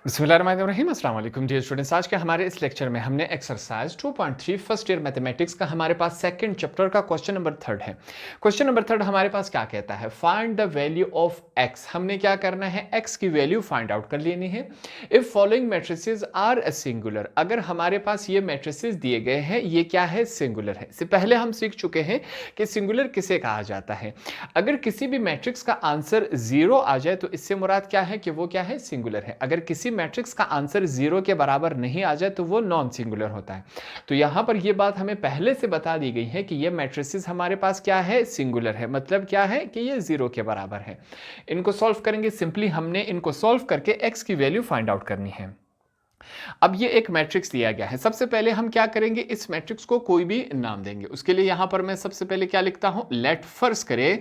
बिस्मिल्लाहिर्रहमानिर्रहीम अस्सलाम वालेकुम डियर स्टूडेंट्स। आज के हमारे इस लेक्चर में हमने एक्सरसाइज 2.3 फर्स्ट ईयर मैथमेटिक्स का हमारे पास सेकंड चैप्टर का क्वेश्चन नंबर 3 है। क्वेश्चन नंबर 3 हमारे पास क्या कहता है, find the value of x. हमने क्या करना है, एक्स की वैल्यू फाइंड आउट कर लेनी है। If following matrices are a singular, अगर हमारे पास ये मैट्रिसेस दिए गए हैं, ये क्या है, सिंगुलर है। इससे पहले हम सीख चुके हैं कि सिंगुलर किसे कहा जाता है। अगर किसी भी मैट्रिक्स का आंसर 0 आ जाए तो इससे मुराद क्या है कि वो क्या है, सिंगुलर है। अगर किसी मैट्रिक्स का आंसर 0 के बराबर नहीं आ जाए तो वो नॉन सिंगुलर होता है। तो यहां पर ये बात हमें पहले से बता दी गई है कि ये मैट्रिसेस हमारे पास क्या है, सिंगुलर है। मतलब क्या है कि ये 0 के बराबर है। इनको सॉल्व करेंगे, सिंपली हमने इनको सॉल्व करके x की वैल्यू फाइंड आउट करनी है। अब ये एक मैट्रिक्स दिया गया है। सबसे पहले हम क्या करेंगे, इस मैट्रिक्स को कोई भी नाम देंगे। उसके लिए यहां पर मैं सबसे पहले क्या लिखता हूं, लेट फर्ज करें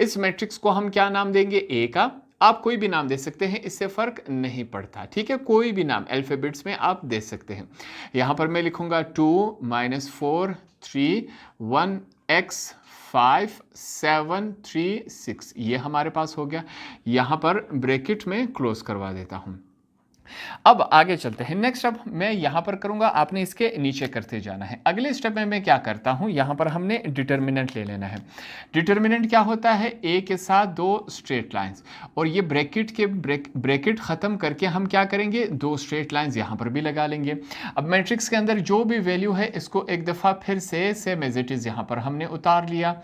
इस मैट्रिक्स को हम क्या नाम देंगे, ए का। आप कोई भी नाम दे सकते हैं, इससे फर्क नहीं पड़ता, ठीक है। कोई भी नाम अल्फाबेट्स में आप दे सकते हैं। यहां पर मैं लिखूंगा 2 -4 3 1 x 5 7 3 6, ये हमारे पास हो गया। यहां पर ब्रैकेट में क्लोज करवा देता हूं। अब आगे चलते हैं। नेक्स्ट स्टेप मैं यहां पर करूंगा, आपने इसके नीचे करते जाना है। अगले स्टेप में मैं क्या करता हूं, यहां पर हमने डिटर्मिनेंट ले लेना है। डिटर्मिनेंट क्या होता है, ए के साथ दो स्ट्रेट लाइंस, और ये ब्रैकेट खत्म करके हम क्या करेंगे, दो स्ट्रेट लाइंस यहां पर भी लगा लेंगे। अब मैट्रिक्स के अंदर जो भी वैल्यू है इसको एक दफा फिर से सेम एज इट इज यहां पर हमने उतार लिया।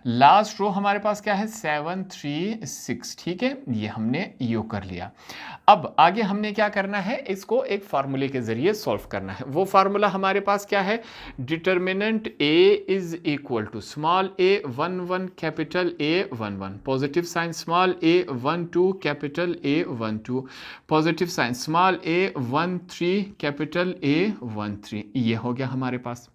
लास्ट रो हमारे पास क्या है, 7 3 6, ठीक है, ये हमने यू कर लिया। अब आगे हमने क्या करना है, इसको एक फार्मूले के जरिए सॉल्व करना है। वो फार्मूला हमारे पास क्या है, determinant A is equal to small A 1 1 capital A 1 1, positive sign small A 1 2 capital A 1 2, positive sign small A 1 3 capital A 1 3, ये हो गया हमारे पास।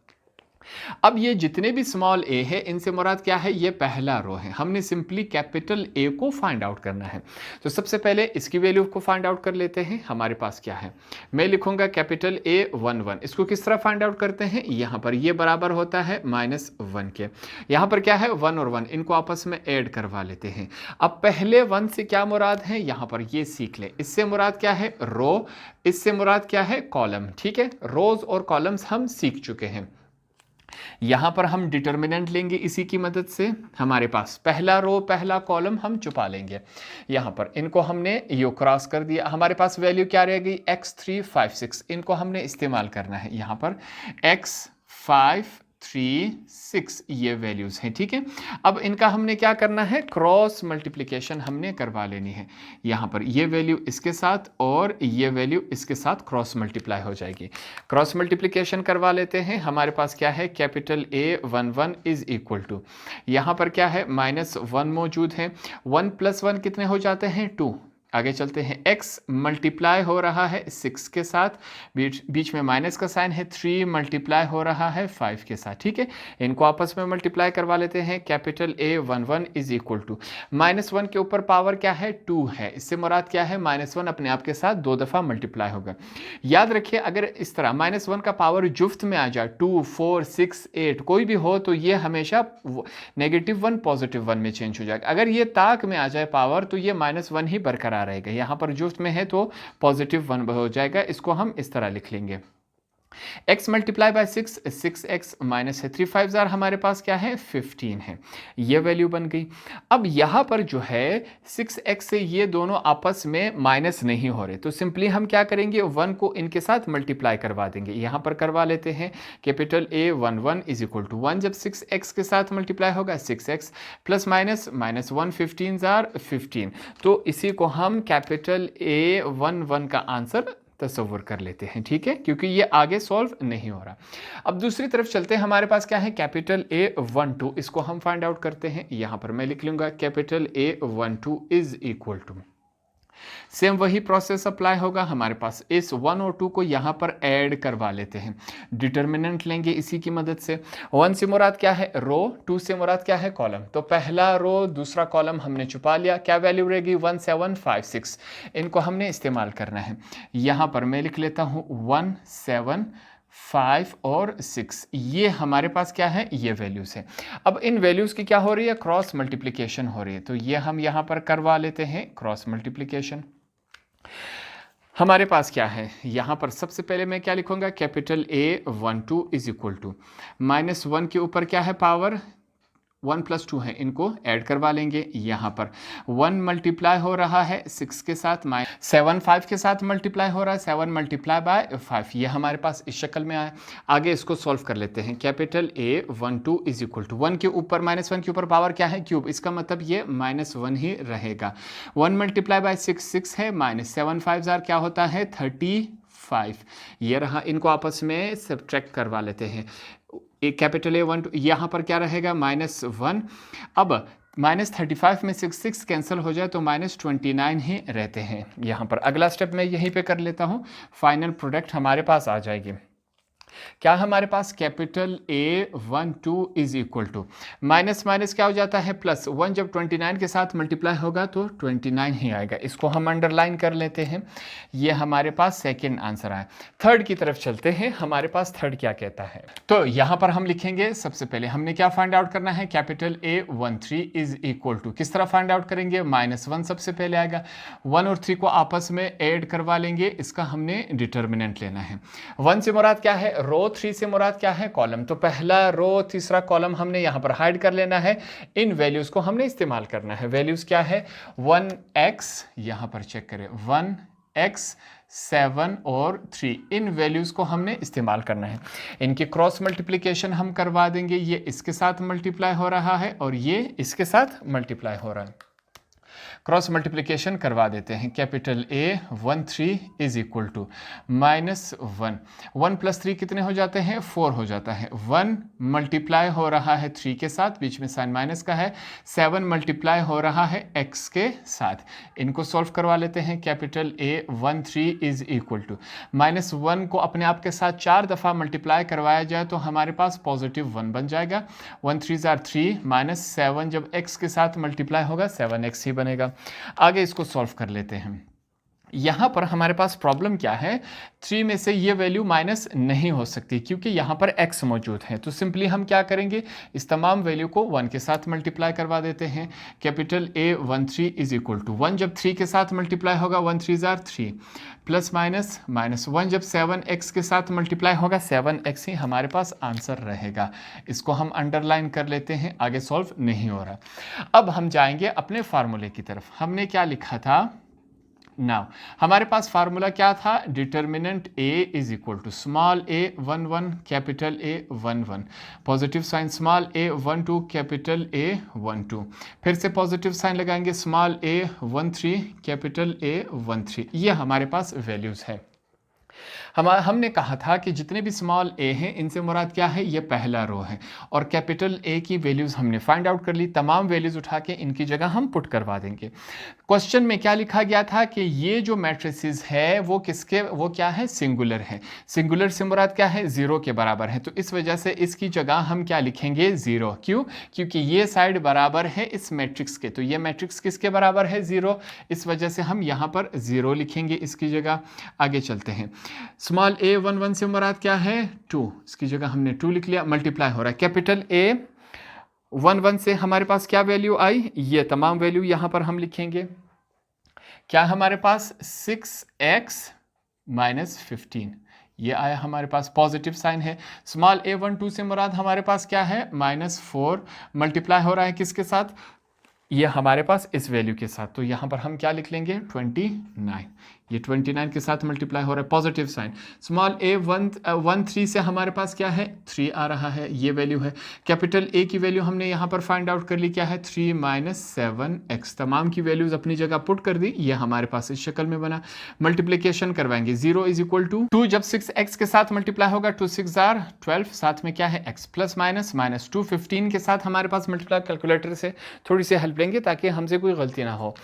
अब ये जितने भी स्मॉल ए है इनसे मुराद क्या है, ये पहला रो है। हमने सिंपली कैपिटल ए को फाइंड आउट करना है। तो सबसे पहले इसकी वैल्यू को फाइंड आउट कर लेते हैं। हमारे पास क्या है, मैं लिखूंगा कैपिटल ए 1 1। इसको किस तरह फाइंड आउट करते हैं, यहां पर ये बराबर होता है -1 के। यहां पर क्या है, 1 और 1, इनको आपस में ऐड करवा लेते हैं। अब पहले 1 से क्या मुराद है, यहां पर ये सीख ले। इससे मुराद क्या है, रो। इससे मुराद क्या है, कॉलम, ठीक है। रोज और कॉलम्स हम सीख चुके हैं। यहां पर हम डिटर्मिनेंट लेंगे, इसी की मदद से हमारे पास पहला रो पहला कॉलम हम छुपा लेंगे। यहां पर इनको हमने यो क्रॉस कर दिया। हमारे पास वैल्यू क्या रह गई, x 3 5 6, इनको हमने इस्तेमाल करना है। यहां पर x 5 3 6 ये वैल्यूज हैं, ठीक है। अब इनका हमने क्या करना है, क्रॉस मल्टीप्लिकेशन हमने करवा लेनी है। यहां पर ये वैल्यू इसके साथ और ये वैल्यू इसके साथ क्रॉस मल्टीप्लाई हो जाएगी। क्रॉस मल्टीप्लिकेशन करवा लेते हैं। हमारे पास क्या है, capital A 1 1 is equal to, यहां पर क्या है, -1 मौजूद है। 1 + 1 कितने हो जाते हैं, 2। आगे चलते हैं, x मल्टीप्लाई हो रहा है 6 के साथ, बीच में माइनस का साइन है। 3 मल्टीप्लाई हो रहा है 5 के साथ, ठीक है। इनको आपस में मल्टीप्लाई करवा लेते हैं। Capital A 1 1 is equal to, -1 के ऊपर पावर क्या है, 2 है। इससे मुराद क्या है, -1 अपने आप के साथ 2 दफ़ा मल्टीप्लाई होगा। याद रखिए, अगर इस तरह -1 का पावर जुफ्त में आ जाए, 2 4 6 8 कोई भी हो, तो ये हमेशा -1 +1 में चेंज हो जाएगा। अगर ये ताक में आ जाए पावर, तो ये -1 ही बरकरार रहेगा। यहां पर जुफ्त में है तो +1 हो जाएगा। इसको हम इस तरह लिख लेंगे, x multiply by 6 6x minus है 3 5 हमारे पास क्या है, 15 है। ये वैल्यू बन गई। अब यहां पर जो है 6x से ये दोनों आपस में माइनस नहीं हो रहे, तो सिंपली हम क्या करेंगे, 1 को इनके साथ मल्टीप्लाई करवा देंगे। यहां पर करवा लेते हैं, capital A 1 1 is equal to 1 जब 6x के साथ मल्टीप्लाई होगा, 6x प्लस माइनस -1 15 15। तो इसी को हम कैपिटल A 1 1 का आंसर तस्वुर कर लेते हैं, ठीक है, क्योंकि ये आगे सॉल्व नहीं हो रहा। अब दूसरी तरफ चलते हैं। हमारे पास क्या है, कैपिटल A 1 2, इसको हम फाइंड आउट करते हैं। यहां पर मैं लिख लूंगा capital A 1 2 is equal to, same वही प्रोसेस अप्लाई होगा। हमारे पास इस 1 और 2 को यहां पर ऐड करवा लेते हैं। डिटर्मिनेंट लेंगे इसी की मदद से। 1 से मुराद क्या है, रो। 2 से मुराद क्या है, कॉलम। तो पहला रो दूसरा कॉलम हमने छुपा लिया। क्या वैल्यू रहेगी, 1 7 5 6, इनको हमने इस्तेमाल करना है। यहां पर मैं लिख लेता हूं 1 7 5 और 6, ये हमारे पास क्या है, ये वैल्यूज है। अब इन वैल्यूज की क्या हो रही है, क्रॉस मल्टीप्लिकेशन हो रही है। तो ये हम यहां पर करवा लेते हैं क्रॉस मल्टीप्लिकेशन। हमारे पास क्या है यहाँ पर सबसे पहले मैं क्या लिखूंगा capital A12 is equal to -1 के ऊपर क्या है पावर 1 + 2 है, इनको ऐड करवा लेंगे। यहाँ पर 1 मल्टीप्लाई हो रहा है 6 के साथ, 7 5 के साथ मल्टीप्लाई हो रहा है, 7 मल्टीप्लाई बाय 5, ये हमारे पास इस शक्ल में आया। आगे इसको सॉल्व कर लेते हैं। Capital A12 is equal to 1 के ऊपर -1 के ऊपर पावर क्या है क्यूब, इसका मतलब ये -1 ही रहेगा। 1 मल्टीप्लाई बाय 6 6 है, -7 5 क्या होता है 35, ये रहा। इनको आपस में सब्ट्रैक्ट करवा लेते हैं। एक कैपिटल A12 यहाँ पर क्या रहेगा -1। अब -35 में 6 कैंसिल हो जाए तो -29 ही रहते हैं। यहाँ पर अगला स्टेप मैं यहीं पे कर लेता हूँ। फाइनल प्रोडक्ट हमारे पास आ जाएगी। क्या हमारे पास capital A12 is equal to minus minus क्या हो जाता है +1, जब 29 के साथ मल्टीप्लाई होगा तो 29 ही आएगा। इसको हम अंडरलाइन कर लेते हैं। ये हमारे पास सेकेंड आंसर आया। थर्ड की तरफ चलते हैं। हमारे पास थर्ड क्या कहता है, तो यहां पर हम लिखेंगे सबसे पहले हमने क्या फाइंड आउट करना है, capital A13 is equal to, किस तरह फाइंड आउट करेंगे, -1 सबसे पहले आएगा, 1 और 3 को आपस में ऐड करवा लेंगे। इसका हमने डिटर्मिनेंट लेना है। 1 से मुराद क्या है, रो, 3 से मुराद क्या है, कॉलम। तो पहला रो तीसरा कॉलम हमने यहां पर हाइड कर लेना है। इन वैल्यूज को हमने इस्तेमाल करना है। वैल्यूज क्या है, 1x, यहां पर चेक करें 1x 7 और 3, इन वैल्यूज को हमने इस्तेमाल करना है। इनकी क्रॉस मल्टीप्लिकेशन हम करवा देंगे। ये इसके साथ मल्टीप्लाई हो रहा है और ये इसके साथ मल्टीप्लाई हो रहा है। क्रॉस मल्टीप्लिकेशन करवा देते हैं। Capital A13 is equal to -1, 1 + 3 कितने हो जाते हैं, 4 हो जाता है। 1 मल्टीप्लाई हो रहा है 3 के साथ, बीच में साइन माइनस का है। 7 मल्टीप्लाई हो रहा है x के साथ। इनको सॉल्व करवा लेते हैं। Capital A13 is equal to -1 को अपने आप के साथ 4 दफ़ा मल्टीप्लाई करवाया जाए तो हमारे पास +1 बन जाएगा। 1 3 = 3, -7 जब x के साथ मल्टीप्लाई होगा 7x ही बनेगा। आगे इसको सॉल्व कर लेते हैं। यहां पर हमारे पास प्रॉब्लम क्या है, 3 में से ये वैल्यू माइनस नहीं हो सकती क्योंकि यहां पर x मौजूद है। तो सिंपली हम क्या करेंगे, इस तमाम वैल्यू को 1 के साथ मल्टीप्लाई करवा देते हैं। Capital A13 is equal to 1 जब 3 के साथ मल्टीप्लाई होगा 1 3 = 3, प्लस माइनस -1 जब 7x के साथ मल्टीप्लाई होगा 7x ही हमारे पास आंसर रहेगा। इसको हम अंडरलाइन कर लेते हैं, आगे सॉल्व नहीं हो रहा। अब हम जाएंगे अपने फार्मूले की तरफ। हमने क्या लिखा था, नाउ हमारे पास फार्मूला क्या था, determinant A is equal to small a11 capital A11, positive sign small a12 capital A12, फिर से पॉजिटिव साइन लगाएंगे स्मॉल a13 कैपिटल A13। ये हमारे पास वैल्यूज है। हमने कहा था कि जितने भी स्मॉल a हैं इनसे मुराद क्या है, ये पहला रो है। और कैपिटल A की वैल्यूज़ हमने फाइंड आउट कर ली। तमाम वैल्यूज़ उठा के इनकी जगह हम पुट करवा देंगे। क्वेश्चन में क्या लिखा गया था कि ये जो मैट्रिसेस है वो क्या है, सिंगुलर है। सिंगुलर से मुराद क्या है, 0 के बराबर है। तो इस वजह से इसकी जगह हम क्या लिखेंगे, 0। क्यों, क्योंकि ये साइड बराबर है इस मैट्रिक्स के। तो ये मैट्रिक्स किसके बराबर है, 0। इस वजह से हम यहाँ पर 0 लिखेंगे इसकी जगह। आगे चलते हैं। स्मॉल a11 से मुराद क्या है, 2, इसकी जगह हमने 2 लिख लिया। मल्टीप्लाई हो रहा है कैपिटल A11 से हमारे पास क्या वैल्यू आई, ये तमाम वैल्यू यहां पर हम लिखेंगे। क्या हमारे पास 6x - 15, ये आया हमारे पास, पॉजिटिव साइन है। स्मॉल a12 से मुराद हमारे पास क्या है, -4, मल्टीप्लाई हो रहा है किसके साथ, ये हमारे पास इस वैल्यू के साथ। तो यहां पर हम क्या लिख लेंगे, 29, ये 29 के साथ मल्टीप्लाई हो रहा है, पॉजिटिव साइन। स्मॉल A13 से हमारे पास क्या है, 3 आ रहा है, ये वैल्यू है। कैपिटल A की वैल्यू हमने यहाँ पर फाइंड आउट कर ली, क्या है, 3 - 7x। तमाम की वैल्यूज अपनी जगह पुट कर दी, ये हमारे पास इस शक्ल में बना। मल्टीप्लिकेशन करवाएंगे, 0 = 2 जब 6x के साथ मल्टीप्लाई होगा 2 6 = 12, साथ में क्या है x, प्लस माइनस -2 15 के साथ हमारे पास मल्टीप्लाई, कैलकुलेटर से थोड़ी सी हेल्प लेंगे ताकि हमसे कोई गलती ना हो।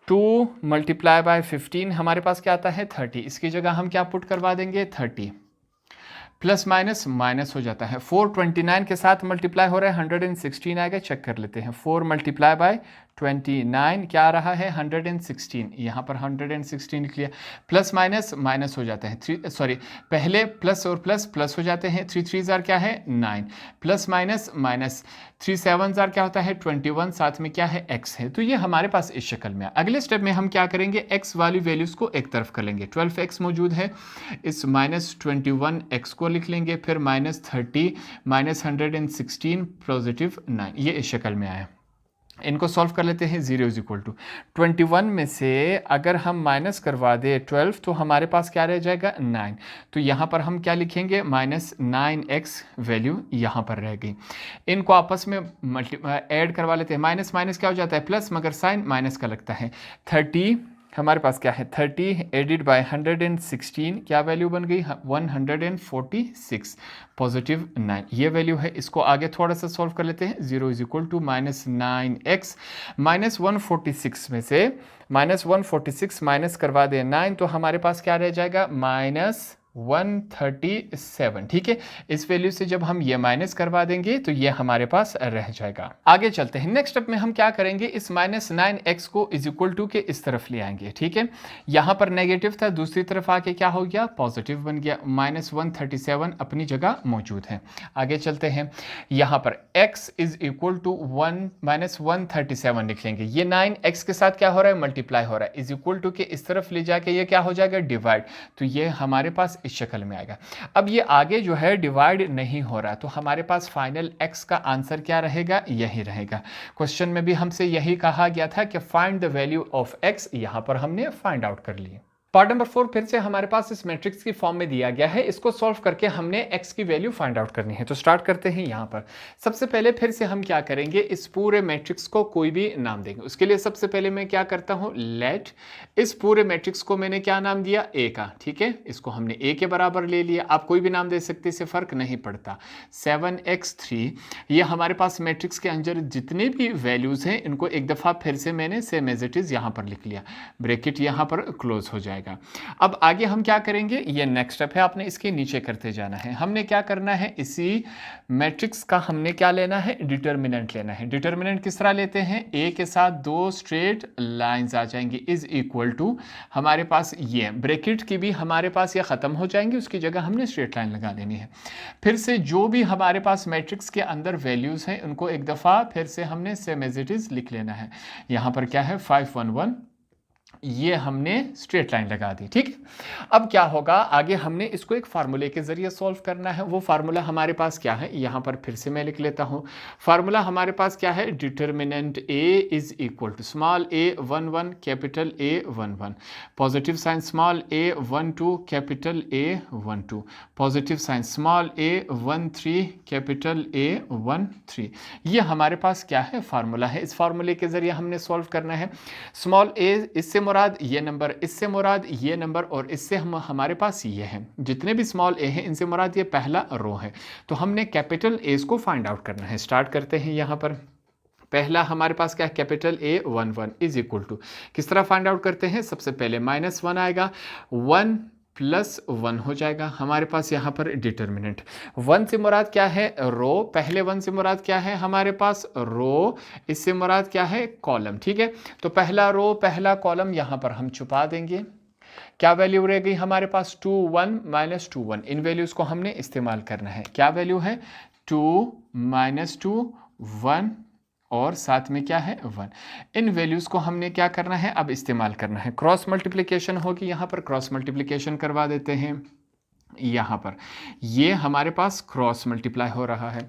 2 × 15 हमारे पास क्या आता है, 30। इसकी जगह हम क्या पुट करवा देंगे, 30, प्लस माइनस माइनस हो जाता है। 4 29 के साथ मल्टीप्लाई हो रहा है, 116 आएगा। चेक कर लेते हैं, 4 × 29 क्या आ रहा है 116, यहाँ पर 116 लिख लिया। प्लस माइनस माइनस हो जाते हैं, पहले प्लस और प्लस प्लस हो जाते हैं। 3 3 जार क्या है 9, प्लस माइनस माइनस, 3 7 जार क्या होता है 21, साथ में क्या है x है। तो ये हमारे पास इस शक्ल में है। अगले स्टेप में हम क्या करेंगे, x वाली वैल्यूज़ को एक तरफ कर लेंगे। 12x मौजूद है, इस माइनस 21x को लिख लेंगे, फिर माइनस 30 माइनस 116 पॉजिटिव 9, ये इस शक्ल में आया। इनको सॉल्व कर लेते हैं। 0 इज इक्वल टू 21 में से अगर हम माइनस करवा दें 12 तो हमारे पास क्या रह जाएगा 9। तो यहाँ पर हम क्या लिखेंगे माइनस 9x वैल्यू यहाँ पर रह गई। इनको आपस में ऐड करवा लेते हैं। माइनस माइनस क्या हो जाता है प्लस, मगर साइन माइनस का लगता है। 30 हमारे पास क्या है 30 एडिड बाय 116 क्या वैल्यू बन गई 146 पॉजिटिव 9, ये वैल्यू है। इसको आगे थोड़ा सा सॉल्व कर लेते हैं। 0 is equal to minus 9x minus 146 में से माइनस 146 माइनस करवा दें 9 तो हमारे पास क्या रह जाएगा माइनस 137। ठीक है, इस वैल्यू से जब हम ये माइनस करवा देंगे तो ये हमारे पास रह जाएगा। आगे चलते हैं। नेक्स्ट स्टेप में हम क्या करेंगे, इस माइनस 9x को इज इक्वल टू के इस तरफ ले आएंगे। ठीक है, यहाँ पर नेगेटिव था, दूसरी तरफ आके क्या हो गया पॉजिटिव बन गया। माइनस 137 अपनी जगह मौजूद है। आगे चलते हैं। यहाँ पर x is equal to minus 137 लिख लेंगे। ये 9x के साथ क्या हो रहा है मल्टीप्लाई हो रहा है, इज इक्वल टू के इस तरफ ले जाके ये क्या हो जाएगा डिवाइड। तो ये हमारे पास इस शक्ल में आएगा। अब ये आगे जो है डिवाइड नहीं हो रहा, तो हमारे पास फाइनल x का आंसर क्या रहेगा, यही रहेगा। क्वेश्चन में भी हमसे यही कहा गया था कि find the value of x, यहां पर हमने फाइंड आउट कर लिया। पार्ट नंबर 4 फिर से हमारे पास इस मैट्रिक्स की फॉर्म में दिया गया है। इसको सॉल्व करके हमने x की वैल्यू फाइंड आउट करनी है। तो स्टार्ट करते हैं। यहाँ पर सबसे पहले फिर से हम क्या करेंगे, इस पूरे मैट्रिक्स को कोई भी नाम देंगे। उसके लिए सबसे पहले मैं क्या करता हूँ, लेट इस पूरे मैट्रिक्स को मैंने क्या नाम दिया a का। ठीक है, इसको हमने a के बराबर ले लिया। आप कोई भी नाम दे सकते, इससे फर्क नहीं पड़ता। 7x3 ये हमारे पास मैट्रिक्स के अंदर जितने भी वैल्यूज हैं इनको एक दफा फिर से मैंने सेम एज इट इज यहाँ पर लिख लिया। ब्रैकेट यहाँ पर क्लोज हो जाएगा। अब आगे हम क्या करेंगे, ये नेक्स्ट स्टेप है, आपने इसके नीचे करते जाना है। हमने क्या करना है, इसी मैट्रिक्स का हमने क्या लेना है डिटर्मिनेंट लेना है। डिटर्मिनेंट किस तरह लेते हैं, a के साथ 2 स्ट्रेट लाइंस आ जाएंगे इज इक्वल टू हमारे पास ये ब्रैकेट की भी हमारे पास ये खत्म हो जाएंगे, उसकी जगह हमने स्ट्रेट लाइन लगा लेनी है। फिर से जो भी हमारे पास मैट्रिक्स के अंदर वैल्यूज हैं उनको एक दफा फिर से हमने सेम एज इट इज लिख लेना है। यहां पर क्या है 511, ये हमने स्ट्रेट लाइन लगा दी। ठीक है, अब क्या होगा, आगे हमने इसको एक फार्मूले के जरिए सॉल्व करना है। वो फार्मूला हमारे पास क्या है, यहां पर फिर से मैं लिख लेता हूं। फार्मूला हमारे पास क्या है, determinant a is equal to small a 11 capital A 11, positive sign small a 12 capital A 12, positive sign small a 13 capital A 13। ये हमारे पास क्या है फार्मूला है। इस फार्मूले के जरिए हमने सॉल्व करना है। स्मॉल a इससे मुराद ये नंबर, इससे मुराद ये नंबर, और इससे हमारे पास ये है। जितने भी स्मॉल a हैं इनसे मुराद ये पहला रो है। तो हमने कैपिटल A को फाइंड आउट करना है। स्टार्ट करते हैं। यहाँ पर पहला हमारे पास क्या है capital A 11 is equal to, किस तरह फाइंड आउट करते हैं, सबसे पहले -1 आएगा, 1 प्लस 1 हो जाएगा हमारे पास यहाँ पर डिटर्मिनेंट। 1 से मुराद क्या है रो, पहले 1 से मुराद क्या है हमारे पास रो, इससे मुराद क्या है कॉलम। ठीक है, तो पहला रो पहला कॉलम यहाँ पर हम छुपा देंगे। क्या वैल्यू रह गई हमारे पास 2 1 -2 1, इन वैल्यूज को हमने इस्तेमाल करना है। क्या वैल्यू है 2 -2 1 और साथ में क्या है 1, इन वैल्यूज को हमने क्या करना है अब इस्तेमाल करना है। क्रॉस मल्टीप्लिकेशन होगी, यहाँ पर क्रॉस मल्टीप्लिकेशन करवा देते हैं। यहाँ पर ये हमारे पास क्रॉस मल्टीप्लाई हो रहा है,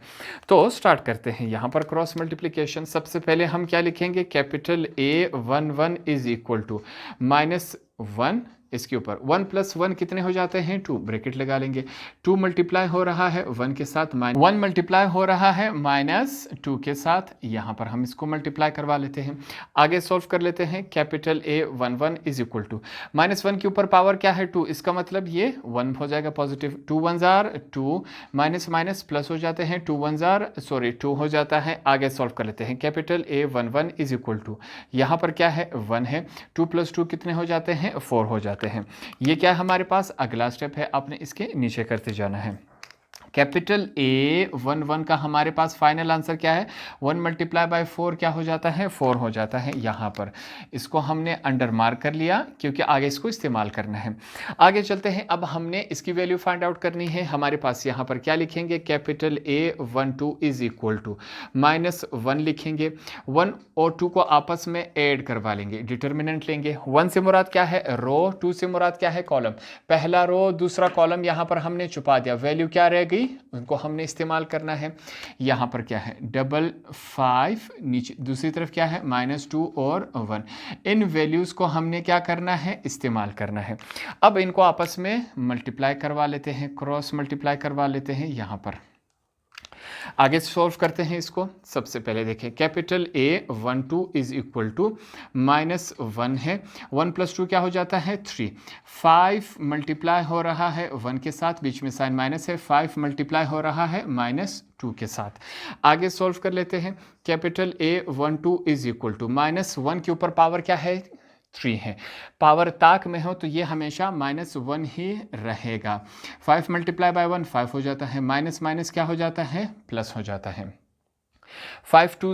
तो स्टार्ट करते हैं। यहाँ पर क्रॉस मल्टीप्लिकेशन सबसे पहले हम क्या लिखेंगे, capital A11 is equal to -1, इसके ऊपर 1 + 1 कितने हो जाते हैं 2, ब्रैकेट लगा लेंगे। 2 मल्टीप्लाई हो रहा है 1 के साथ, 1 मल्टीप्लाई हो रहा है -2 के साथ, यहाँ पर हम इसको मल्टीप्लाई करवा लेते हैं। आगे सॉल्व कर लेते हैं। Capital A11 is equal to -1 के ऊपर पावर क्या है 2, इसका मतलब ये 1 हो जाएगा पॉजिटिव। 2 1 * 2, माइनस माइनस प्लस हो जाते हैं, 2 1 2 हो जाता है। आगे सॉल्व कर लेते हैं। Capital A11 is equal to, यहाँ पर क्या है 1 है, 2 + 2 कितने हो जाते हैं 4 हो जाते हैं। ये क्या है हमारे पास अगला स्टेप है, आपने इसके नीचे करते जाना है। कैपिटल ए 1 का हमारे पास फाइनल आंसर क्या है, 1 मल्टीप्लाई बाय 4 क्या हो जाता है, 4 हो जाता है। यहाँ पर इसको हमने अंडर मार्क कर लिया क्योंकि आगे इसको इस्तेमाल करना है। आगे चलते हैं, अब हमने इसकी वैल्यू फाइंड आउट करनी है। हमारे पास यहाँ पर क्या लिखेंगे, capital A 1 2 is equal to -1 लिखेंगे। 1 और 2 को आपस में ऐड करवा लेंगे, डिटर्मिनेंट लेंगे। 1 से मुराद क्या है, रो, 2 से मुराद क्या है, कॉलम। पहला रो दूसरा कॉलम यहाँ पर हमने छुपा दिया, वैल्यू क्या रह गई, उनको हमने इस्तेमाल करना है। यहाँ पर क्या है, 5 नीचे, दूसरी तरफ क्या है, -2 और 1। इन वैल्यूज़ को हमने क्या करना है, इस्तेमाल करना है। अब इनको आपस में मल्टीप्लाई करवा लेते हैं, क्रॉस मल्टीप्लाई करवा लेते हैं। यहाँ पर आगे सॉल्व करते हैं इसको। सबसे पहले देखें, capital A 1 2 is equal to -1 है, 1 + 2 क्या हो जाता है, 3। 5 मल्टीप्लाई हो रहा है 1 के साथ, बीच में साइन माइनस है, 5 मल्टीप्लाई हो रहा है -2 के साथ। आगे सॉल्व कर लेते हैं, capital A 1 2 is equal to -1 के ऊपर पावर क्या है, 3 है। पावर ताक में हो तो ये हमेशा -1 ही रहेगा। 5 मल्टीप्लाई बाय 1 5 हो जाता है, माइनस माइनस क्या हो जाता है, प्लस हो जाता है। 5 2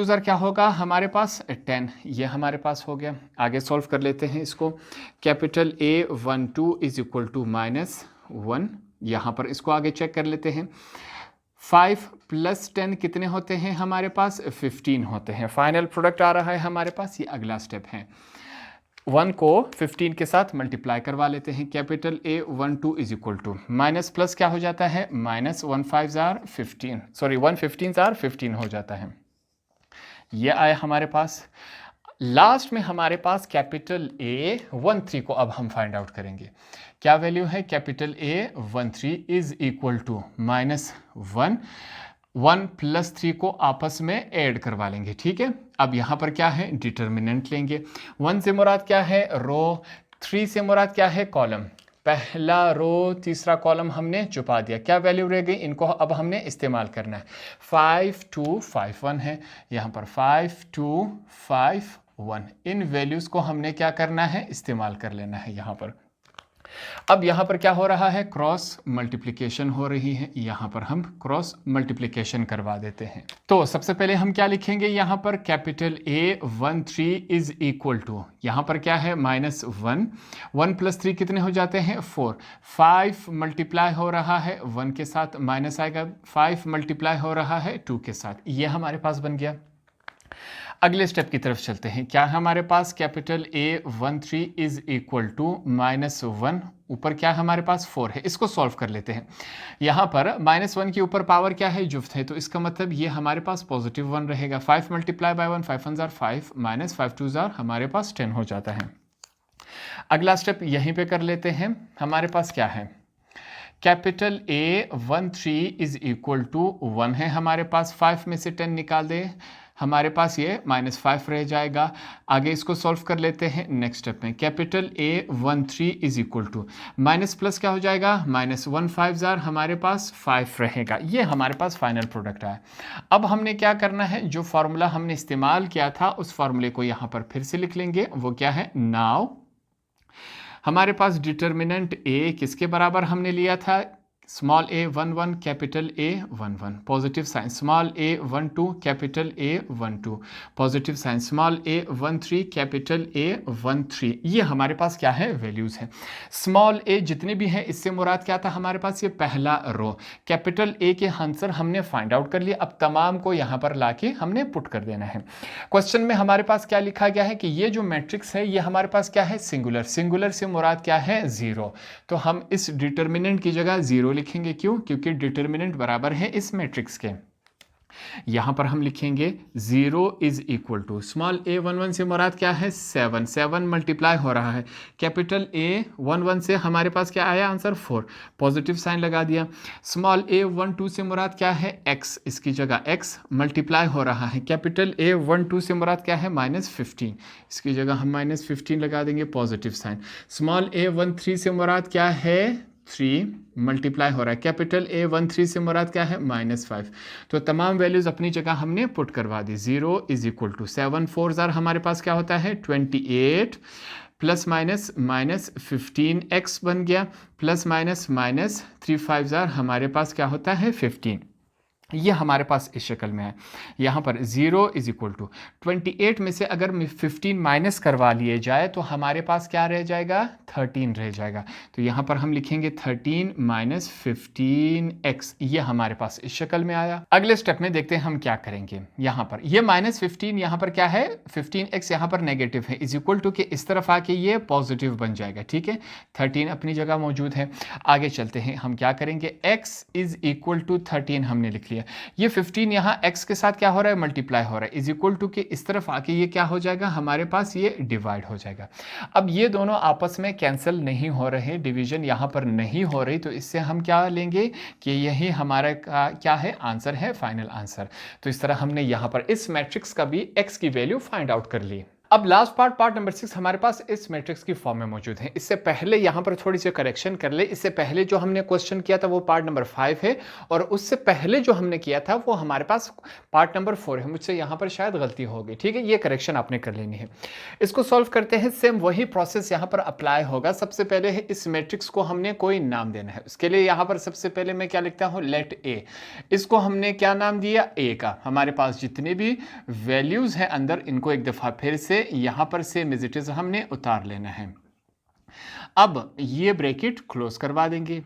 ज़ार क्या होगा हमारे पास, 10। ये हमारे पास हो गया। आगे सॉल्व कर लेते हैं इसको, capital A 1 2 is equal to -1। यहाँ पर इसको आगे चेक कर लेते हैं। 5 + 10 कितने होते हैं हमारे पास, 15 होते हैं। फाइनल प्रोडक्ट आ रहा है हमारे पास, ये अगला स्टेप है। 1 को 15 के साथ मल्टीप्लाई करवा लेते हैं। Capital A 1 2 is equal to minus plus क्या हो जाता है, -1 5 ज़ार 15, सॉरी 1 15 ज़ार 15 हो जाता है। ये आया हमारे पास। लास्ट में हमारे पास कैपिटल ए 1 3 को अब हम फाइंड आउट करेंगे। क्या वैल्यू है, capital A 1 3 is equal to -1, 1 + 3 को आपस में ऐड करवा लेंगे, ठीक है। अब यहाँ पर क्या है, डिटर्मिनेंट लेंगे। 1 से मुराद क्या है, रो, 3 से मुराद क्या है, कॉलम। पहला रो तीसरा कॉलम हमने छुपा दिया, क्या वैल्यू रह गई, इनको अब हमने इस्तेमाल करना है। 5 2 5 1 है, यहाँ पर 5 2 5 1। इन वैल्यूज़ को हमने क्या करना है, इस्तेमाल कर लेना है यहाँ पर। अब यहाँ पर क्या हो रहा है, क्रॉस मल्टीप्लिकेशन हो रही है। यहाँ पर हम क्रॉस मल्टीप्लिकेशन करवा देते हैं। तो सबसे पहले हम क्या लिखेंगे, यहाँ पर capital A 1 3 is equal to, यहाँ पर क्या है, -1, 1 + 3 कितने हो जाते हैं, 4। 5 मल्टीप्लाई हो रहा है 1 के साथ, माइनस आएगा, 5 मल्टीप्लाई हो रहा है 2 के साथ। ये हमारे पास बन गया। अगले स्टेप की तरफ चलते हैं। क्या हमारे पास, capital A 1 3 is equal to -1, ऊपर क्या हमारे पास 4 है। इसको सॉल्व कर लेते हैं। यहाँ पर -1 के ऊपर पावर क्या है, जुफ्त है, तो इसका मतलब ये हमारे पास +1 रहेगा। 5 मल्टीप्लाई बाय 1 5 1 ज़ार 5, -5 2 ज़ार हमारे पास 10 हो जाता है। अगला स्टेप यहीं पे कर लेते हैं। हमारे पास क्या है, capital A 1 3 is equal to 1 है हमारे पास, 5 में से 10 निकाल दे, हमारे पास ये -5 रह जाएगा। आगे इसको सॉल्व कर लेते हैं नेक्स्ट स्टेप में। Capital A 1 3 is equal to minus plus क्या हो जाएगा, -1 5 ज़ार हमारे पास 5 रहेगा। ये हमारे पास फाइनल प्रोडक्ट आया। अब हमने क्या करना है, जो फार्मूला हमने इस्तेमाल किया था उस फार्मूले को यहाँ पर फिर से लिख लेंगे। वो क्या है, नाउ हमारे पास डिटर्मिनेंट ए किसके बराबर हमने लिया था, small a 1 1 capital A 1 1, positive sign small a 1 2 capital A 1 2, positive sign small a 1 3 capital A 1 3। ये हमारे पास क्या है, वैल्यूज़ है। स्मॉल a जितने भी हैं इससे मुराद क्या था हमारे पास, ये पहला रो। कैपिटल A के आंसर हमने फाइंड आउट कर लिया। अब तमाम को यहाँ पर लाके हमने पुट कर देना है। क्वेश्चन में हमारे पास क्या लिखा गया है कि ये जो मैट्रिक्स है ये हमारे पास क्या है, सिंगुलर। सिंगुलर से मुराद क्या है, 0। तो हम इस डिटर्मिनेंट की जगह 0 लिखेंगे। क्यों, क्योंकि डिटर्मिनेंट बराबर है इस मैट्रिक्स के। यहां पर हम लिखेंगे 0 is equal to small a 1 1 से मुराद क्या है, 7। 7 मल्टीप्लाई हो रहा है कैपिटल A 1 1 से हमारे पास क्या आया आंसर, 4। पॉजिटिव साइन लगा दिया। स्मॉल a 1 2 से मुराद क्या है, x। इसकी जगह x मल्टीप्लाई हो रहा है कैपिटल A 1 2 से मुराद क्या है, -15। इसकी जगह हम -15 लगा देंगे, पॉजिटिव साइन। स्मॉल a 1 3 से मुराद क्या है, 3 मल्टीप्लाई हो रहा है कैपिटल A 1 3 से मुराद क्या है, -5। तो तमाम वैल्यूज़ अपनी जगह हमने पुट करवा दी। 0 इज इक्वल टू 7 4 ज़ार हमारे पास क्या होता है, 28 प्लस माइनस माइनस 15x बन गया, प्लस माइनस माइनस 3 5 जार हमारे पास क्या होता है 15। ये हमारे पास इस शक्ल में है। यहाँ पर 0 इज इक्वल टू 28 में से अगर 15 माइनस करवा लिए जाए तो हमारे पास क्या रह जाएगा 13 रह जाएगा। तो यहाँ पर हम लिखेंगे 13 माइनस 15x, ये हमारे पास इस शक्ल में आया। अगले स्टेप में देखते हैं हम क्या करेंगे। यहाँ पर ये माइनस 15 यहाँ पर क्या है 15x यहाँ पर नेगेटिव है, इज इक्वल टू के इस तरफ आके ये पॉजिटिव बन जाएगा। ठीक है, 13 अपनी जगह मौजूद है। आगे चलते हैं, हम क्या करेंगे x इज इक्वल टू 13 हमने लिख लिया। ये 15 यहाँ x के साथ क्या हो रहा है मल्टीप्लाई हो रहा है, इज इक्वल टू के इस तरफ आके ये क्या हो जाएगा हमारे पास ये डिवाइड हो जाएगा। अब ये दोनों आपस में कैंसिल नहीं हो रहे, डिवीजन यहाँ पर नहीं हो रही, तो इससे हम क्या लेंगे कि यही हमारा क्या है आंसर है, फाइनल आंसर। तो इस तरह हमने यहाँ पर इस मैट्रिक्स का भी x की वैल्यू फाइंड आउट कर ली। अब लास्ट पार्ट नंबर 6 हमारे पास इस मैट्रिक्स की फॉर्म में मौजूद है। इससे पहले यहाँ पर थोड़ी सी करेक्शन कर ले। इससे पहले जो हमने क्वेश्चन किया था वो पार्ट नंबर 5 है, और उससे पहले जो हमने किया था वो हमारे पास पार्ट नंबर 4 है। मुझसे यहाँ पर शायद गलती हो गई। ठीक है, ये करेक्शन आपने कर लेनी है। इसको सॉल्व करते हैं, सेम वही प्रोसेस यहाँ पर अप्लाई होगा। सबसे पहले है इस मैट्रिक्स को हमने कोई नाम देना है। उसके लिए यहाँ पर सबसे पहले मैं क्या लिखता हूँ, लेट ए। इसको हमने क्या नाम दिया, ए का। हमारे पास जितने भी वैल्यूज हैं अंदर, इनको एक दफा फिर से यहां पर सेम एज इट इज हमने उतार लेना है। अब ये ब्रैकेट क्लोज करवा देंगे।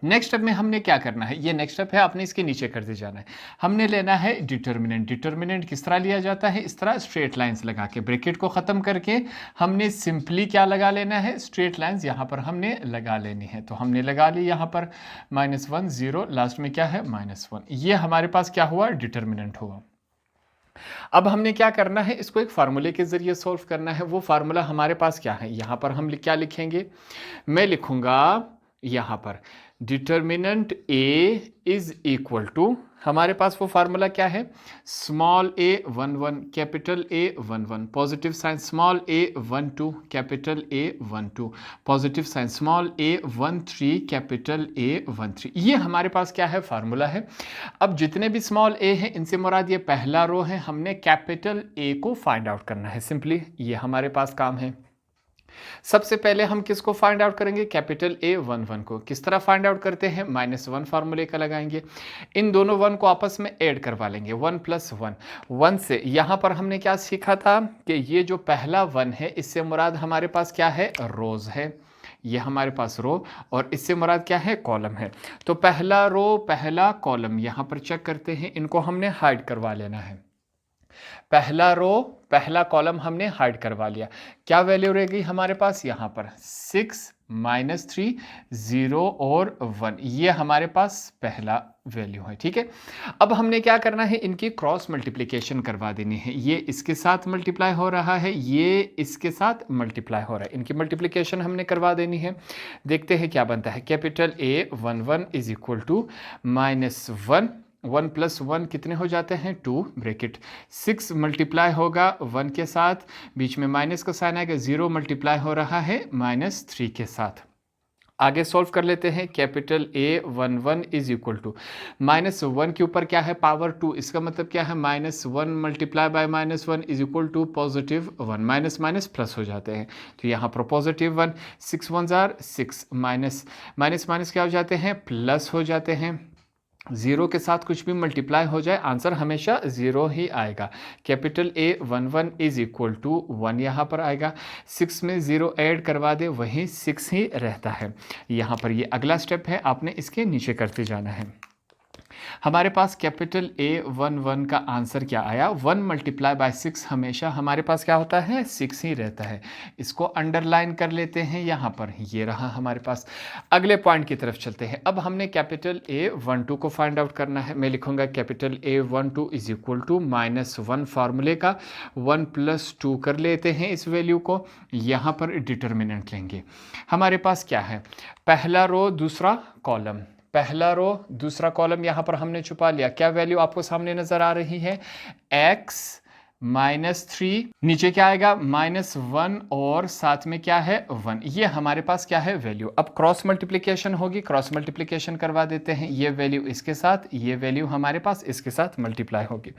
नेक्स्ट स्टेप में हमने क्या करना है, ये नेक्स्ट स्टेप है, आपने इसके नीचे कर दे जाना है। हमने लेना है डिटर्मिनेंट। डिटर्मिनेंट किस तरह लिया जाता है, इस तरह स्ट्रेट लाइंस लगा के, ब्रैकेट को खत्म करके हमने सिंपली क्या लगा लेना है, स्ट्रेट लाइंस यहां पर हमने लगा लेनी है। तो हमने लगा ली यहां पर -1 0, लास्ट में क्या है -1। ये हमारे पास क्या हुआ, डिटर्मिनेंट हुआ। अब हमने क्या करना है, इसको एक फार्मूले के जरिए सॉल्व करना है। वो फार्मूला हमारे पास क्या है, यहां पर हम क्या लिखेंगे, मैं लिखूंगा यहां पर determinant A is equal to, हमारे पास वो फार्मूला क्या है, small a 1 1 capital A 1 1, positive sign small a 1 2 capital A 1 2, positive sign small a 1 3 capital A 1 3। ये हमारे पास क्या है, फार्मूला है। अब जितने भी स्मॉल a है इनसे मुराद ये पहला रो है, हमने कैपिटल A को फाइंड आउट करना है। सिंपली ये हमारे पास काम है। सबसे पहले हम किसको फाइंड आउट करेंगे, कैपिटल A 1 1 को। किस तरह फाइंड आउट करते हैं, -1 फार्मूले का लगाएंगे, इन दोनों 1 को आपस में ऐड करवा लेंगे, 1 + 1। 1 से यहाँ पर हमने क्या सीखा था कि ये जो पहला 1 है इससे मुराद हमारे पास क्या है, रोज है। ये हमारे पास रो, और इससे मुराद क्या है, कॉलम है। तो पहला रो पहला कॉलम यहाँ पर चेक करते हैं, इनको हमने हाइड करवा लेना है। पहला रो पहला कॉलम हमने हाइड करवा लिया। क्या वैल्यू रह गई हमारे पास, यहाँ पर 6 -3 0 और 1, ये हमारे पास पहला वैल्यू है। ठीक है, अब हमने क्या करना है, इनकी क्रॉस मल्टीप्लिकेशन करवा देनी है। ये इसके साथ मल्टीप्लाई हो रहा है, ये इसके साथ मल्टीप्लाई हो रहा है, इनकी मल्टीप्लिकेशन हमने करवा देनी है। देखते हैं क्या बनता है, capital A 1 1 is equal to -1, 1 + 1 कितने हो जाते हैं, 2, ब्रैकेट 6 मल्टीप्लाई होगा 1 के साथ, बीच में माइनस का साइन आएगा, 0 मल्टीप्लाई हो रहा है -3 के साथ। आगे सॉल्व कर लेते हैं, capital A 1 1 is equal to -1 के ऊपर क्या है, पावर 2, इसका मतलब क्या है, -1 multiply by -1 is equal to +1, minus minus plus हो जाते हैं। तो यहाँ पर +1, 6 1 जार 6, माइनस माइनस क्या हो जाते हैं, प्लस हो जाते हैं। 0 के साथ कुछ भी मल्टीप्लाई हो जाए आंसर हमेशा 0 ही आएगा। Capital A 1 1 is equal to 1 यहाँ पर आएगा, 6 में 0 ऐड करवा दे वहीं 6 ही रहता है। यहाँ पर ये अगला स्टेप है, आपने इसके नीचे करते जाना है। हमारे पास कैपिटल A 1 1 का आंसर क्या आया, 1 मल्टीप्लाई बाय 6 हमेशा हमारे पास क्या होता है, 6 ही रहता है। इसको अंडरलाइन कर लेते हैं यहाँ पर, ये रहा हमारे पास। अगले पॉइंट की तरफ चलते हैं। अब हमने कैपिटल A 1 2 को फाइंड आउट करना है। मैं लिखूंगा capital A 1 2 is equal to -1 फार्मूले का 1 + 2 कर लेते हैं इस वैल्यू को, यहाँ पर डिटर्मिनेंट लेंगे। हमारे पास क्या है, पहला रो दूसरा कॉलम, पहला रो दूसरा कॉलम यहाँ पर हमने छुपा लिया। क्या वैल्यू आपको सामने नजर आ रही है, x -3, नीचे क्या आएगा -1 और साथ में क्या है 1। ये हमारे पास क्या है वैल्यू। अब क्रॉस मल्टीप्लिकेशन होगी, क्रॉस मल्टीप्लिकेशन करवा देते हैं। ये वैल्यू इसके साथ, ये वैल्यू हमारे पास इसके साथ मल्टीप्लाई होगी।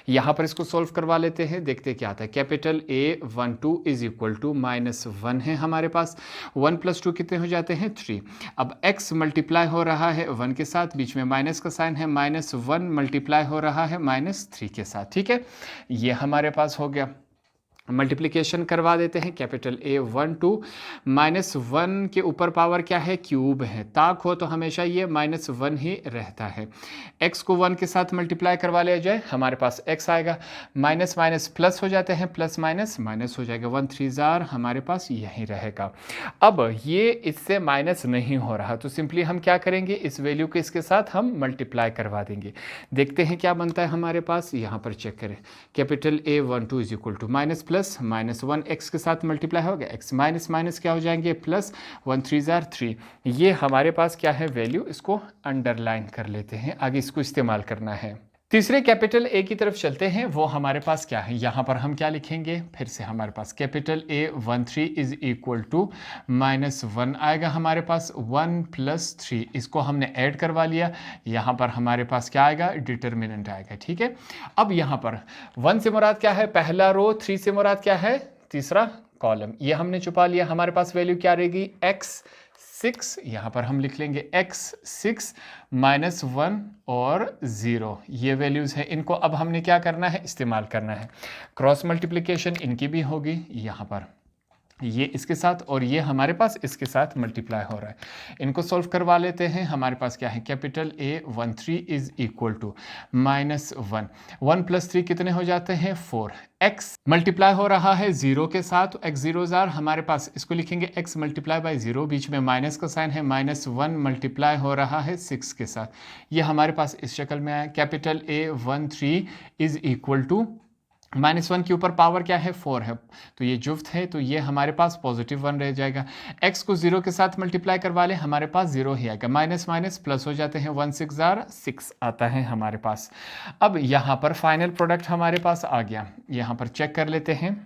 यहाँ पर इसको सोल्व करवा लेते हैं, देखते क्या आता है। Capital A12 is equal to -1 है हमारे पास। 1 + 2 कितने हो जाते हैं 3। अब x मल्टीप्लाई हो रहा है 1 के साथ, बीच में माइनस का साइन है, -1 मल्टीप्लाई हो रहा है -3 के साथ। ठीक है, ये हमारे पास हो गया। मल्टीप्लिकेशन करवा देते हैं। कैपिटल A12 -1 के ऊपर पावर क्या है क्यूब है, ताक हो तो हमेशा ये -1 ही रहता है। x को 1 के साथ मल्टीप्लाई करवा लिया जाए, हमारे पास x आएगा। माइनस माइनस प्लस हो जाते हैं, प्लस माइनस माइनस हो जाएगा। 1 3 जार हमारे पास यही रहेगा। अब ये इससे माइनस नहीं हो रहा तो सिंपली हम क्या करेंगे, इस वैल्यू को इसके साथ हम मल्टीप्लाई करवा देंगे। देखते हैं क्या बनता है हमारे पास। यहाँ पर चेक करें। Capital A12 is equal to minus plus -1 x के साथ मल्टीप्लाई हो गया, x माइनस माइनस क्या हो जाएंगे प्लस। 1 3 जार 3। ये हमारे पास क्या है वैल्यू, इसको अंडरलाइन कर लेते हैं, आगे इसको इस्तेमाल करना है। तीसरे कैपिटल A की तरफ चलते हैं। वो हमारे पास क्या है, यहाँ पर हम क्या लिखेंगे, फिर से हमारे पास capital A13 is equal to -1 आएगा हमारे पास। 1 + 3 इसको हमने ऐड करवा लिया, यहाँ पर हमारे पास क्या आएगा, डिटर्मिनेंट आएगा। ठीक है, अब यहाँ पर 1 से मुराद क्या है पहला रो, 3 से मुराद क्या है तीसरा कॉलम। ये हमने छुपा लिया। हमारे पास वैल्यू क्या रहेगी x6, यहाँ पर हम लिख लेंगे x6 -1 और 0। ये वैल्यूज़ है, इनको अब हमने क्या करना है, इस्तेमाल करना है। क्रॉस मल्टीप्लिकेशन इनकी भी होगी, यहाँ पर ये इसके साथ और ये हमारे पास इसके साथ मल्टीप्लाई हो रहा है। इनको सॉल्व करवा लेते हैं। हमारे पास क्या है, capital A13 is equal to -1। 1 + 3 कितने हो जाते हैं 4। x मल्टीप्लाई हो रहा है 0 के साथ, x 0 जार हमारे पास, इसको लिखेंगे x मल्टीप्लाई बाई 0, बीच में माइनस का साइन है। -1 मल्टीप्लाई हो रहा है 6 के साथ, ये हमारे पास इस शक्ल में आया। Capital A13 is equal to -1 के ऊपर पावर क्या है 4 है, तो ये जुफ्त है, तो ये हमारे पास +1 रह जाएगा। x को 0 के साथ मल्टीप्लाई करवा ले, हमारे पास 0 ही आएगा। माइनस माइनस प्लस हो जाते हैं, 1 6 जार 6 आता है हमारे पास। अब यहाँ पर फाइनल प्रोडक्ट हमारे पास आ गया, यहाँ पर चेक कर लेते हैं।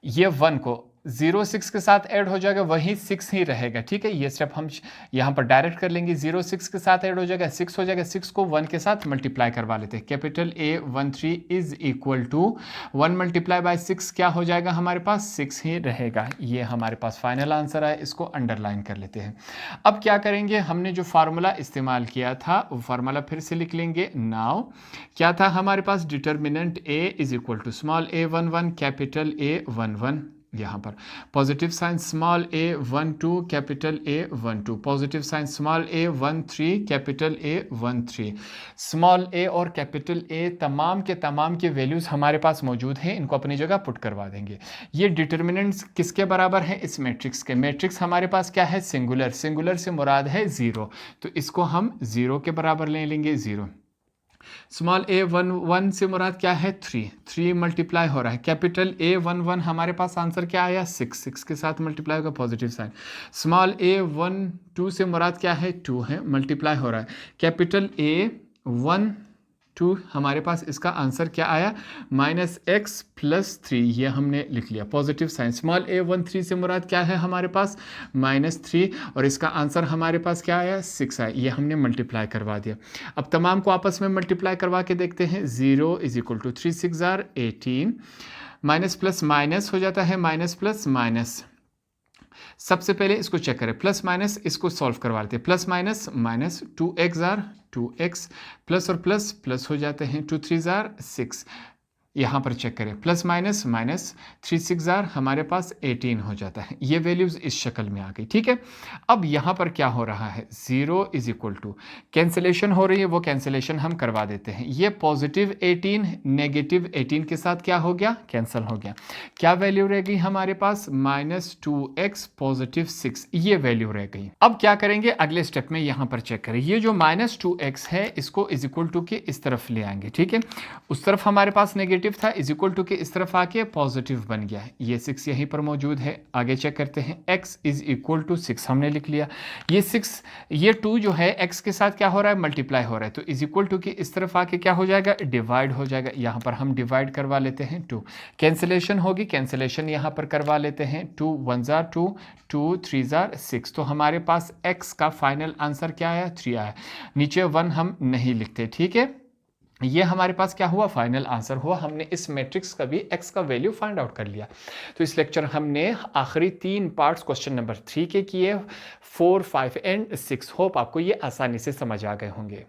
ये 1 को 0 6 के साथ ऐड हो जाएगा, वही 6 ही रहेगा। ठीक है, ये स्टेप हम यहाँ पर डायरेक्ट कर लेंगे। 0 6 के साथ ऐड हो जाएगा, 6 हो जाएगा। 6 को 1 के साथ मल्टीप्लाई करवा लेते हैं। Capital A13 is equal to 1 multiply by 6 क्या हो जाएगा हमारे पास, 6 ही रहेगा। ये हमारे पास फाइनल आंसर है, इसको अंडरलाइन कर लेते हैं। अब क्या करेंगे, हमने जो फार्मूला इस्तेमाल किया था वो फार्मूला फिर से लिख लेंगे। नाउ क्या था हमारे पास, determinant A is equal to small a11 capital A11, यहाँ पर positive sign small a12 capital A12, positive sign small a13 capital A13। Small a और कैपिटल A तमाम के वैल्यूज़ हमारे पास मौजूद हैं, इनको अपनी जगह पुट करवा देंगे। ये डिटर्मिनेंट्स किसके बराबर है, इस मैट्रिक्स के। मैट्रिक्स हमारे पास क्या है, सिंगुलर। सिंगुलर से मुराद है 0, तो इसको हम 0 के बराबर ले लेंगे, 0। स्मॉल a11 से मुराद क्या है 3 मल्टीप्लाई हो रहा है। कैपिटल A11 हमारे पास आंसर क्या आया 6 के साथ मल्टीप्लाई होगा, पॉजिटिव साइन। स्मॉल a12 से मुराद क्या है 2 है, मल्टीप्लाई हो रहा है। कैपिटल A12 हमारे पास इसका आंसर क्या आया -x + 3, ये हमने लिख लिया, पॉजिटिव साइन। स्मॉल a13 से मुराद क्या है हमारे पास -3 और इसका आंसर हमारे पास क्या आया 6 आया, ये हमने मल्टीप्लाई करवा दिया। अब तमाम को आपस में मल्टीप्लाई करवा के देखते हैं। 0 इज इक्वल टू 3 6 जार 18, माइनस प्लस माइनस हो जाता है, माइनस प्लस माइनस। सबसे पहले इसको चेक करें, प्लस माइनस इसको सॉल्व करवा लेते हैं। Plus minus minus 2x jar 2x, plus और प्लस प्लस हो जाते हैं, 2 3 जार 6। यहाँ पर चेक करें, प्लस माइनस माइनस 3 6 जार हमारे पास 18 हो जाता है। ये वैल्यूज़ इस शक्ल में आ गई। ठीक है, अब यहाँ पर क्या हो रहा है, 0 इज इक्वल टू कैंसिलेशन हो रही है, वो कैंसिलेशन हम करवा देते हैं। ये पॉजिटिव 18 नेगेटिव 18 के साथ क्या हो गया, कैंसिल हो गया। क्या वैल्यू रह गई हमारे पास, -2x पॉजिटिव 6, ये वैल्यू रह गई। अब क्या करेंगे अगले स्टेप में, यहाँ पर चेक करें। ये जो -2x है इसको इज इक्वल टू के इस तरफ ले आएंगे। ठीक है, उस तरफ हमारे पास नेगेटिव नेगेटिव था इज इक्वल टू के इस तरफ आके पॉजिटिव बन गया है। ये 6 यहीं पर मौजूद है। आगे चेक करते हैं, x इज इक्वल टू 6 हमने लिख लिया। ये 6 ये 2 जो है x के साथ क्या हो रहा है, मल्टीप्लाई हो रहा है, तो इज इक्वल टू के इस तरफ आके क्या हो जाएगा, डिवाइड हो जाएगा। यहाँ पर हम डिवाइड करवा लेते हैं 2, कैंसिलेशन होगी, कैंसिलेशन यहाँ पर करवा लेते हैं। 2 1 जार 2, 2 3 जार 6, तो हमारे पास x का फाइनल आंसर क्या आया, 3 आया। नीचे 1 हम नहीं लिखते, ठीक है। ये हमारे पास क्या हुआ, फाइनल आंसर हुआ। हमने इस मैट्रिक्स का भी x का वैल्यू फाइंड आउट कर लिया। तो इस लेक्चर हमने आखिरी 3 पार्ट्स क्वेश्चन नंबर 3 के किए, 4 5 एंड 6। होप आपको ये आसानी से समझ आ गए होंगे।